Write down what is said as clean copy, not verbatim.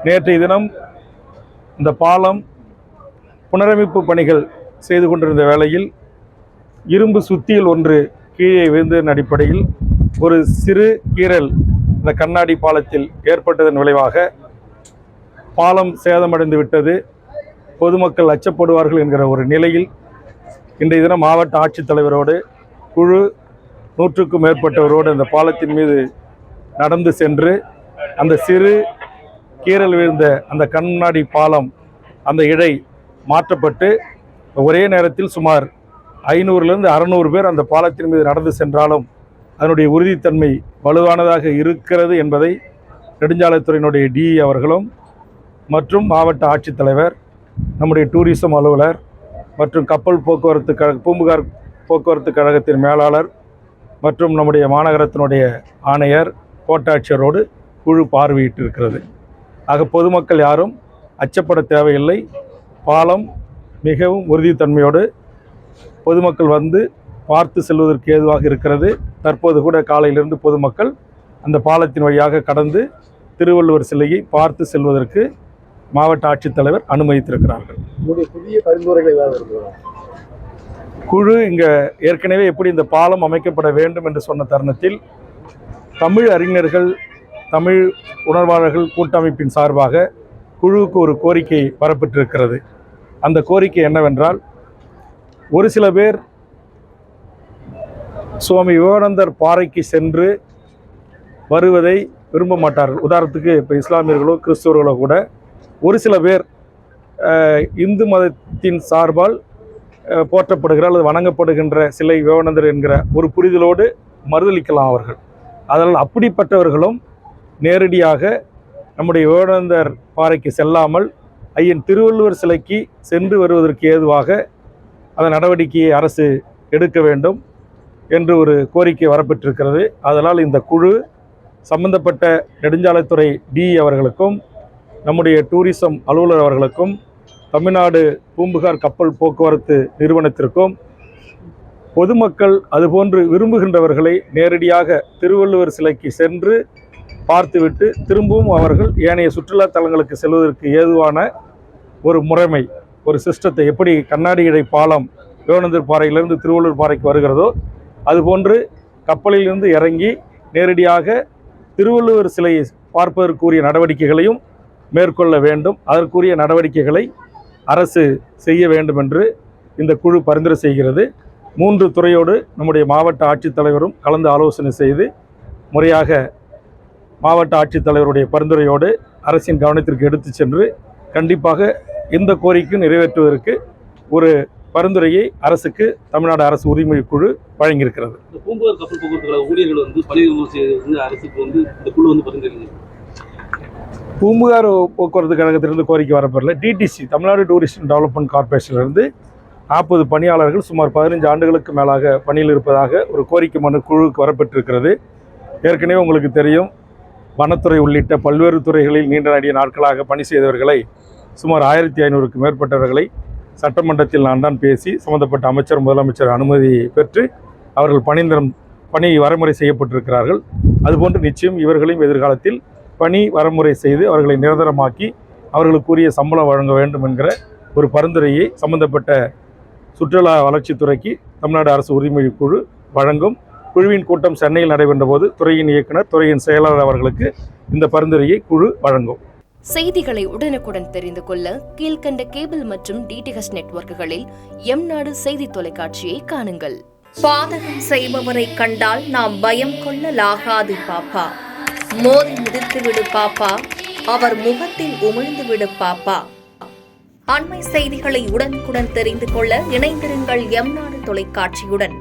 நேற்றைய தினம் இந்த பாலம் புனரமைப்பு பணிகள் செய்து கொண்டிருந்த வேளையில் இரும்பு சுத்தியல் ஒன்று கீழே விழுந்ததன் அடிப்படையில் ஒரு சிறு கீறல் இந்த கண்ணாடி பாலத்தில் ஏற்பட்டதன் விளைவாக பாலம் சேதமடைந்து விட்டது, பொதுமக்கள் அச்சப்படுவார்கள் என்கிற ஒரு நிலையில் இன்றைய தினம் மாவட்ட ஆட்சித்தலைவரோடு குழு 100க்கும் மேற்பட்டவரோடு அந்த பாலத்தின் மீது நடந்து சென்று அந்த சிறு கீறல் விழுந்த அந்த கண்ணாடி பாலம் அந்த இழை மாற்றப்பட்டு ஒரே நேரத்தில் சுமார் 500லிருந்து 600 பேர் அந்த பாலத்தின் மீது நடந்து சென்றாலும் அதனுடைய உறுதித்தன்மை வலுவானதாக இருக்கிறது என்பதை நெடுஞ்சாலைத்துறையினுடைய டிஇ அவர்களும் மற்றும் மாவட்ட ஆட்சித்தலைவர், நம்முடைய டூரிசம் அலுவலர் மற்றும் கப்பல் போக்குவரத்து பூம்புகார் போக்குவரத்து கழகத்தின் மேலாளர் மற்றும் நம்முடைய மாநகரத்தினுடைய ஆணையர், கோட்டாட்சியரோடு குழு பார்வையிட்டிருக்கிறது. ஆக பொதுமக்கள் யாரும் அச்சப்பட தேவையில்லை. பாலம் மிகவும் உறுதித்தன்மையோடு பொதுமக்கள் வந்து பார்த்து செல்வதற்கு ஏதுவாக இருக்கிறது. தற்போது கூட காலையிலிருந்து பொதுமக்கள் அந்த பாலத்தின் வழியாக கடந்து திருவள்ளுவர் சிலையை பார்த்து செல்வதற்கு மாவட்ட ஆட்சித்தலைவர் அனுமதித்திருக்கிறார்கள். புதிய பரிந்துரைகள் ஏதாவது இருக்கிறதா? குழு இங்கே ஏற்கனவே எப்படி இந்த பாலம் அமைக்கப்பட வேண்டும் என்று சொன்ன தருணத்தில் தமிழ் அறிஞர்கள், தமிழ் உணர்வாளர்கள் கூட்டமைப்பின் சார்பாக குழுவுக்கு ஒரு கோரிக்கை வரப்பட்டிருக்கிறது. அந்த கோரிக்கை என்னவென்றால், ஒரு சில பேர் சுவாமி விவேகானந்தர் பாறைக்கு சென்று வருவதை விரும்ப மாட்டார்கள். உதாரணத்துக்கு இப்போ இஸ்லாமியர்களோ கிறிஸ்தவர்களோ கூட ஒரு சில பேர் இந்து மதத்தின் சார்பால் போற்றப்படுகிற அல்லது வணங்கப்படுகின்ற சிலை விவேகானந்தர் என்கிற ஒரு புரிதலோடு மறுதளிக்கலாம் அவர்கள். அதனால் அப்படிப்பட்டவர்களும் நேரடியாக நம்முடைய விவேகானந்தர் பாறைக்கு செல்லாமல் ஐயன் திருவள்ளுவர் சிலைக்கு சென்று வருவதற்கு ஏதுவாக அந்த நடவடிக்கையை அரசு எடுக்க வேண்டும் என்று ஒரு கோரிக்கை வரப்பட்டிருக்கிறது. அதனால் இந்த குழு சம்பந்தப்பட்ட நெடுஞ்சாலைத்துறை டிஇ அவர்களுக்கும் நம்முடைய டூரிசம் அலுவலர் அவர்களுக்கும் தமிழ்நாடு பூம்புகார் கப்பல் போக்குவரத்து நிறுவனத்திற்கும் பொதுமக்கள் அதுபோன்று விரும்புகின்றவர்களை நேரடியாக திருவள்ளுவர் சிலைக்கு சென்று பார்த்துவிட்டு திரும்பவும் அவர்கள் ஏனைய சுற்றுலா தலங்களுக்கு செல்வதற்கு ஏதுவான ஒரு முறைமை, ஒரு சிஸ்டத்தை, எப்படி கண்ணாடி இழை பாலம் விவேகானந்தர் பாறையிலிருந்து திருவள்ளுவர் பாறைக்கு வருகிறதோ அதுபோன்று கப்பலிலிருந்து இறங்கி நேரடியாக திருவள்ளுவர் சிலையை பார்ப்பதற்குரிய நடவடிக்கைகளையும் மேற்கொள்ள வேண்டும். அதற்குரிய நடவடிக்கைகளை அரசு செய்ய வேண்டும் என்று இந்த குழு பரிந்துரை செய்கிறது. 3 துறையோடு நம்முடைய மாவட்ட ஆட்சித்தலைவரும் கலந்து ஆலோசனை செய்து முறையாக மாவட்ட ஆட்சித்தலைவருடைய பரிந்துரையோடு அரசின் கவனத்திற்கு எடுத்து சென்று கண்டிப்பாக இந்த கோரிக்கை நிறைவேற்றுவதற்கு ஒரு பரிந்துரையை அரசுக்கு தமிழ்நாடு அரசு உரிமை குழு வழங்கியிருக்கிறது. பூம்புகார் கப்பல் போக்குவரத்து ஊழியர்கள் வந்து பணி அரசுக்கு இந்த குழு பரிந்துரை பூம்புகார் போக்குவரத்து கழகத்திலிருந்து கோரிக்கை வரப்படல. டிடிசி தமிழ்நாடு டூரிஸ்ட் டெவலப்மெண்ட் கார்பரேஷனிலிருந்து 40 பணியாளர்கள் சுமார் 15 ஆண்டுகளுக்கு மேலாக பணியில் இருப்பதாக ஒரு கோரிக்கை மனு குழுவுக்கு வரப்பட்டிருக்கிறது. ஏற்கனவே உங்களுக்கு தெரியும், வனத்துறை உள்ளிட்ட பல்வேறு துறைகளில் நீண்ட நடிக நாட்களாக பணி செய்தவர்களை சுமார் 1500க்கும் மேற்பட்டவர்களை சட்டமன்றத்தில் நான் தான் பேசி சம்பந்தப்பட்ட அமைச்சர், முதலமைச்சர் அனுமதி பெற்று அவர்கள் பணி வரமுறை செய்யப்பட்டிருக்கிறார்கள். அதுபோன்று நிச்சயம் இவர்களையும் எதிர்காலத்தில் பணி வரமுறை செய்து அவர்களை நிரந்தரமாக்கி அவர்களுக்குரிய சம்பளம் வழங்க வேண்டும் என்கிற ஒரு பரிந்துரையை சம்பந்தப்பட்ட சுற்றுலா வளர்ச்சித்துறைக்கு தமிழ்நாடு அரசு உரிமை குழு வழங்கும். குழுவின் கூட்டம் சென்னையில் நடைபெற்ற போது துறையின் இயக்குனர், துறையின் செயலாளர் அவர்களுக்கு இந்த பரிந்துரையை குழு வழங்கும். செய்திகளை உடனுக்குடன் தெரிந்து கொள்ள கீழ்கண்ட கேபிள் மற்றும் டிடிஹெச் நெட்வொர்க்குகளில் எம்நாடு செய்தி தொலைக்காட்சியை காணுங்கள். பாதகம் செய்பவரை கண்டால் நாம் பயம் கொள்ளலாகாது பாப்பா. மோதி மிதித்து விடு பாப்பா, அவர் முகத்தில் உமிழ்ந்து விடு பாப்பா. அண்மை செய்திகளை உடனுக்குடன் தெரிந்து கொள்ள இணைந்திருங்கள் எம்நாடு தொலைக்காட்சியுடன்.